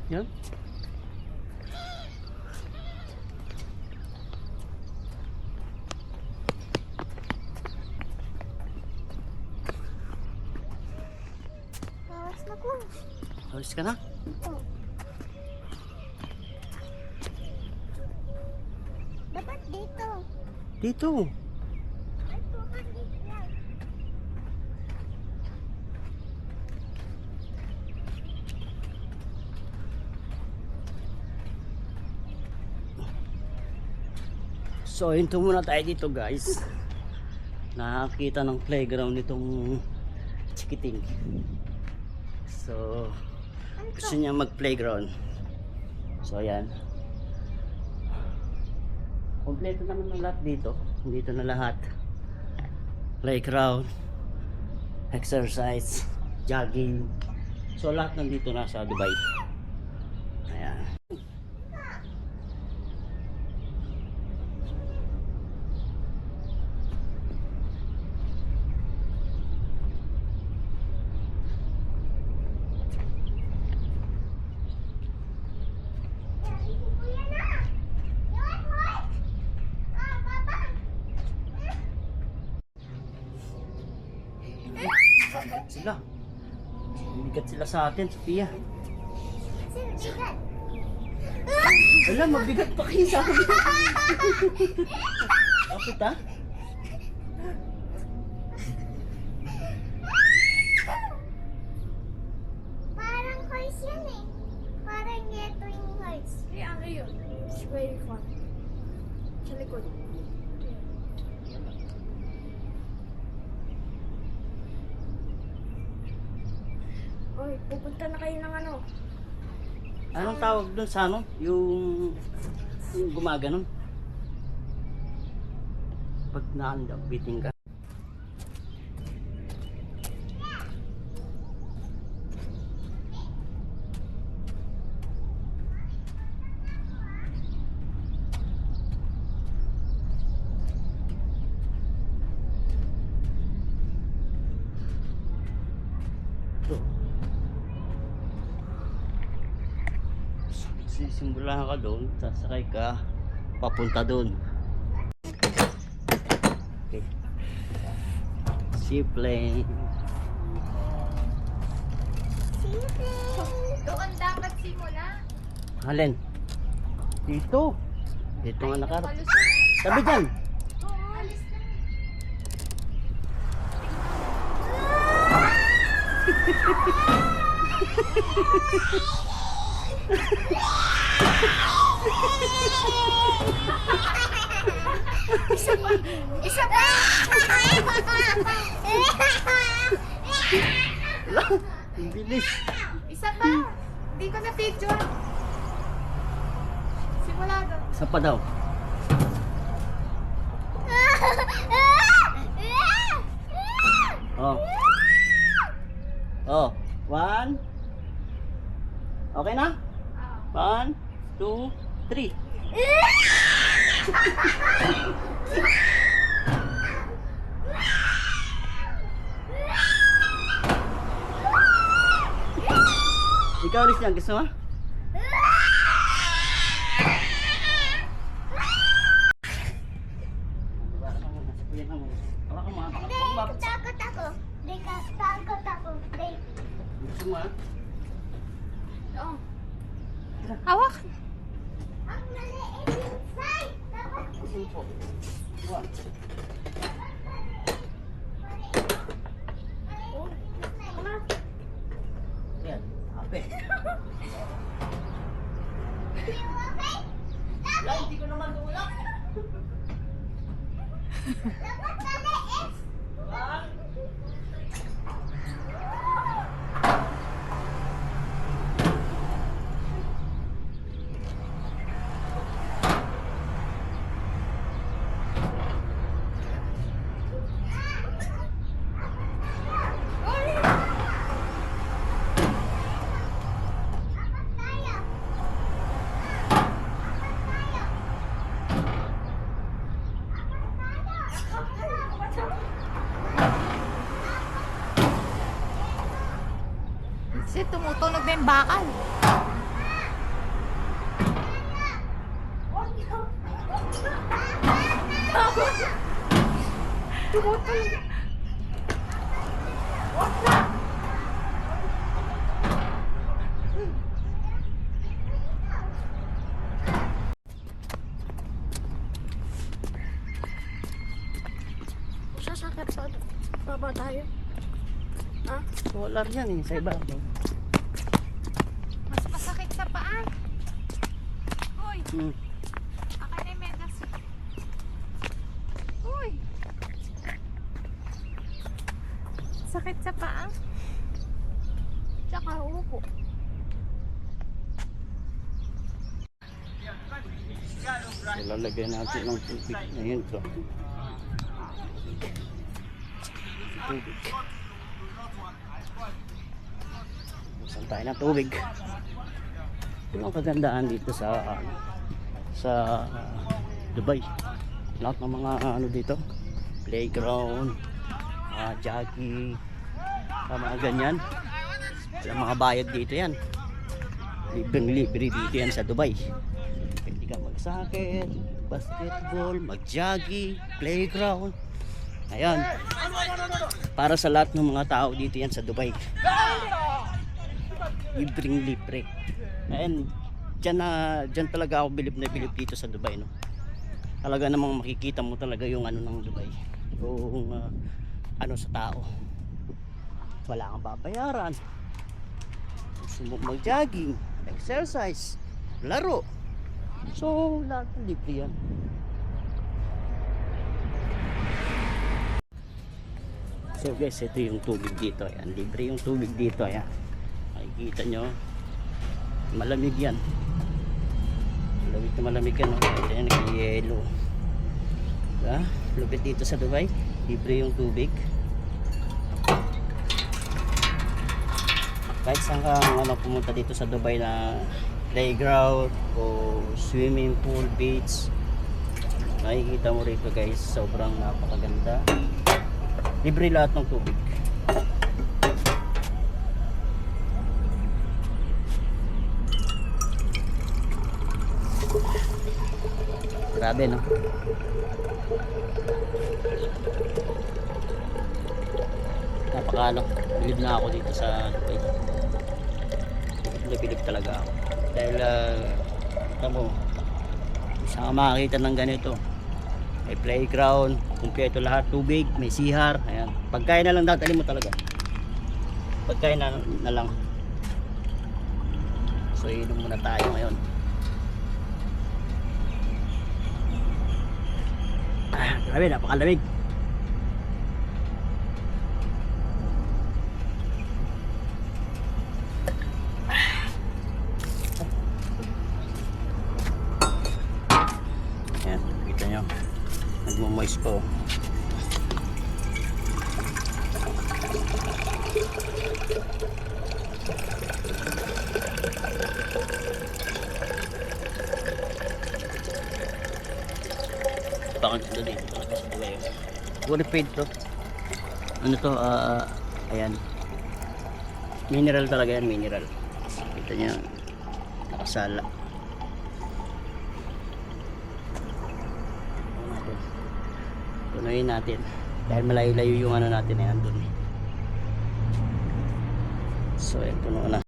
Yan. Bawas na ko. Alis ka na? Oh. Dapat dito. Dito. Ay, tuhan dito yan. So, hinto muna tayo dito guys. Nakakita ng playground nitong chikiting. So, gusto niya mag-playground. So, ayan. Kompleto naman ng lahat dito. Dito na lahat. Playground, exercise, jogging. So, lahat nandito na sa Dubai. Ayan. Sila. Bigat sila sa atin, Sophia. Bigat. Wala, mabigat pa kayo sa akin. Kapit ha? Parang horse yan eh. Parang ito yung horse. Eh, ano yun? It's very fun. Sa likod. Oy, pupunta na kayo ng ano? Anong tawag dun sa ano? Yung gumaganon? Pag biting ka. Sisimbulahan ka doon, sasakay ka papunta doon. Okay. Seaplane. Doon dapat simula. Alin? Dito. Dito nga nakarap. Palusot. Tabi dyan. Oo, alis na. Isa pa! Isa pa! Ang bilis. Isa pa. Hindi ko na picture. Simula doon. Isa pa daw. Oh. Oh. 1. Okay na? 1, 2, 3. Ikaw ulit yan, gusto mo? Takot ako. Takot ako. Gusto mo ha? Oo. Hawak. Ang maliit yung side. Dapat Gusto po. Diba? Yan, ape. Wala, hindi ko naman tulak. dapat maliit. Kasi tumutunog na yung bakal. Sasakit sa baba tayo. Ha? Solar yan eh, sa ibabaw. Mas masakit sa paa. Uy, Hmm. akin ay medas. Uy. Sakit sa paa. Tsaka upo. So, lalagay natin ng tubig na yun. So, tubig. Busan tayo ng tubig. Ito ang kagandaan dito sa Dubai. Lahat ng mga ano dito, playground, jockey, mga ganyan. Sa mga bayad dito yan. Libre dito yan sa Dubai. Pwede ka magsakit, basketball, mag-jogging, playground. Ayan. Para sa lahat ng mga tao dito yan sa Dubai. Libre. Ayan. Diyan talaga ako bilib na bilib dito sa Dubai, no. Talaga namang makikita mo talaga yung ano ng Dubai. Yung ano sa tao. Wala kang babayaran. Gusto mo mag-jogging, exercise, laro. So, lahat libre yan. So guys, ito yung tubig dito. Ayan, libre yung tubig dito. Ayan. Makikita nyo. Malamig yan. Malamig yan. No? Ayan, nag-yellow. Diba? Lupit dito sa Dubai. Libre yung tubig. Kahit saan ka pumunta dito sa Dubai na playground o swimming pool, beach, makikita mo rito guys, sobrang napakaganda. Libre lahat ng tubig. Grabe, no? Napakano, bilib na ako dito sa Dubai. Bilib talaga ako. Dahil, mo, saan ka makakita ng ganito? May playground, kumpleto lahat, tubig, may sihar, ayan. Pagkain na lang dadali mo talaga. Pagkain na lang. So, inom muna tayo ngayon. Grabe, napakalamig. Ayan, kita nyo. Nagmo-moist po. Bakit ito dito talaga sa Dubai. Fully paid to. Ano to? Ayan. Mineral talaga yan, mineral. Kita nyo. Nakasala. Punuin natin. Dahil malayo-layo yung ano natin. Ayan dun. So, ayan, puno na.